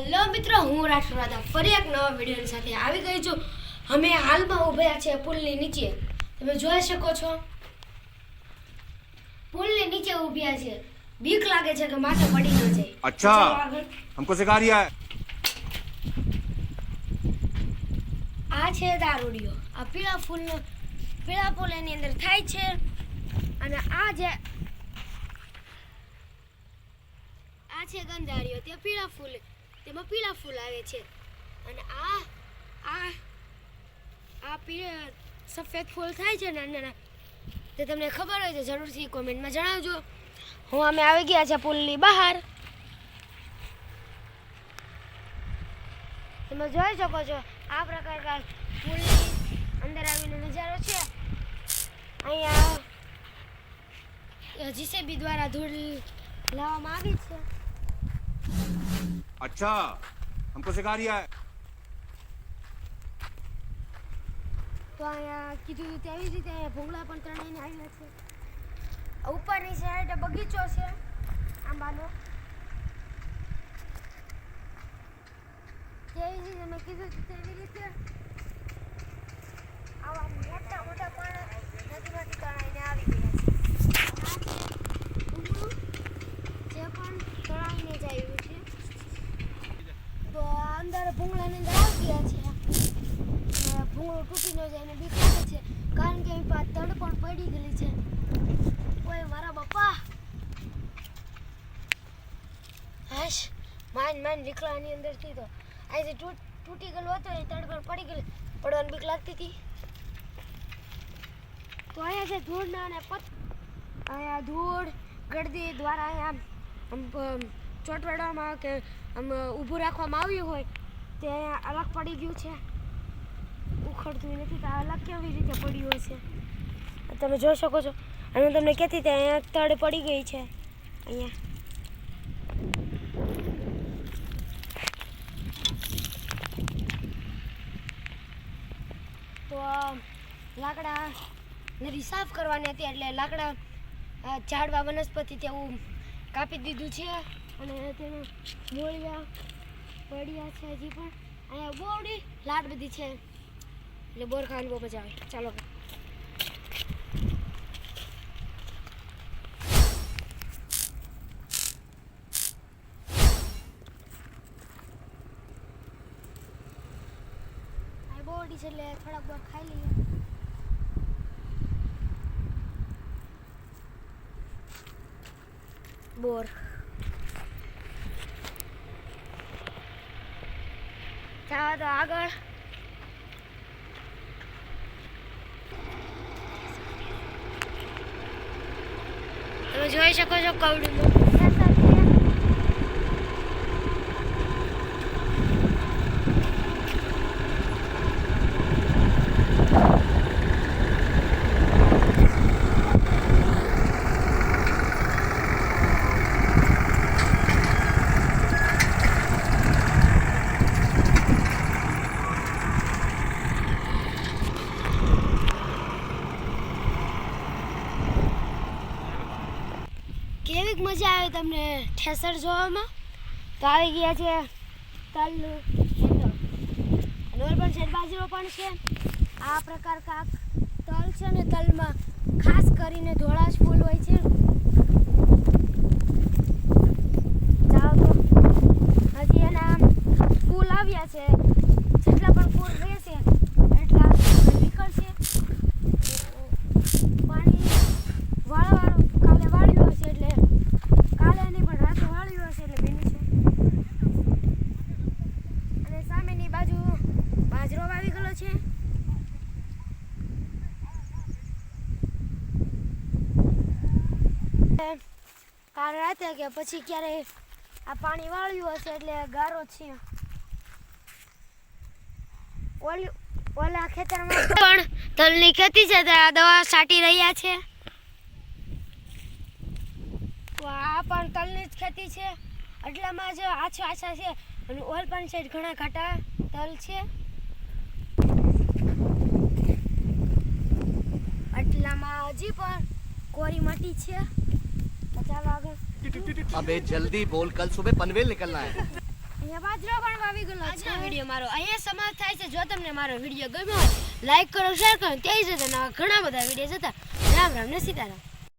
Hello મિત્રો, હું રાઠોડા ફરી એક નવા વિડીયોની સાથે આવી ગઈ છું. અમે હાલમાં ઊભા છે પુલની નીચે. તમે જોઈ શકો છો પુલની નીચે ઊભા છે. બીક લાગે છે કે માથે પડી ન જાય. अच्छा हमको सिखा रिया है. આ છે દારૂડિયો. આ પીળા પુલ એની અંદર થાય છે. અને આ છે ગંધારીઓ. તે પીળા ફૂલ, તેમાં પીળા ફૂલ આવે છે. અને આ પીળા સફેદ ફૂલ થાય છે નાના. તે તમને ખબર હોય તો જરૂરથી કોમેન્ટમાં જણાવજો. અમે આવી ગયા છે પુલની બહાર. તમે જોઈ શકો છો આ પ્રકાર પુલની અંદર આવીને નજારો છે. અહીંયા જીસીબી દ્વારા ધૂળ લાવવામાં આવી છે. अच्छा हमको सिखा रिया है. તો અહીંયા કીધું તેવી રીતે અહીંયા ભૂંગળા પણ ત્રણેયને આવ્યા છે. ઉપરની સાઈડ બગીચો છે આંબાનો. તેવી રીતે મેં કીધું તેવી રીતે આવા મોટા પણ નદીમાંથી તણાઈને આવી ગયા છે. જે પણ તણાઈને જ આવ્યું છે. તો અંદર ભૂંગળાની અંદર આવી ગયા છે. ભૂંગળું તૂટી ન જાય એને બીક લાગે છે, કારણ કે એની પાસે તડ પણ પડી ગયેલી છે. ઓય મારા બાપા, હાશ માન લીકડાની અંદરથી તો અહીંથી તૂટી ગયેલો હતો. એ તડ પણ પડી ગયેલી, પડવાની બીક લાગતી હતી. તો અહીંયા છે ધૂળના અને અહીંયા ધૂળ ગળદી દ્વારા અહીંયા ચોંટવાડવામાં કે આમ ઊભું રાખવામાં આવ્યું હોય તે અહીંયા અલગ પડી ગયું છે. ઉખડતું નથી તો અલગ કેવી રીતે પડ્યું હોય છે તમે જોઈ શકો છો. અને હું તમને કહેતી હતી અહીંયા તડ પડી ગઈ છે. અહીંયા તો લાકડા નદી સાફ કરવાની હતી એટલે લાકડા ઝાડવા વનસ્પતિ તેવું કાપી દીધું છે. અને તેમાં મૂળિયા પડ્યા છે હજી પણ. અહીંયા બોવડી લાટ બધી છે એટલે બોર ખાવાની બહુ મજા આવે. ચાલો બોવડી છે એટલે થોડાક બોર ખાઈ લઈએ. બોર ચાલો તો આગળ. તમે જોઈ શકો છો કવડું કેવી મજા આવે તમને ઠેસર જોવામાં. તો આવી ગયા છે તલનું ખેતર. અને પણ છે બાજરો પણ છે. આ પ્રકાર કાક તલ છે ને તલમાં ખાસ કરીને ધોળા જ ફૂલ હોય છે. જાઓ તો હજી એના ફૂલ આવ્યા છે. જેટલા પણ ફૂલ રહેશે એટલા નીકળશે. પાણી વાળવાનું કાલે વાળ્યું હશે એટલે કાલે નહીં પણ રાતે વાળ્યું હશે એટલે બેની છે. અને સામેની બાજુ બાજરો વાવી ગયેલો છે. કાલ રાતે કે પછી ક્યારે આ પાણી વાળ્યું હશે એટલે ગારો છે. ઓલા ખેતરમાં પણ તલની ખેતી છે તો દવા છાંટી રહ્યા છે. તો આ પણ તલની જ ખેતી છે. એટલામાં જ આછા છે. અને ઓલ પણ સાઈડ ઘણા ઘાટા તલ છે. એટલામાં હજી પણ કોરી માટી છે. તો ચાલો આગળ. अबे जल्दी बोल, कल सुबह पनवेल निकलना है. અહીંયા બાજરો પણ વાવી ગયેલો છે. આજનો વિડીયો મારો અહીંયા સમાપ્ત થાય છે. જો તમને મારો વિડીયો ગમ્યો હોય લાઈક કરો, શેર કરો. તે જ રીતે નવા ઘણા બધા વિડીયો હતા. રામ રામ ને સીતારામ.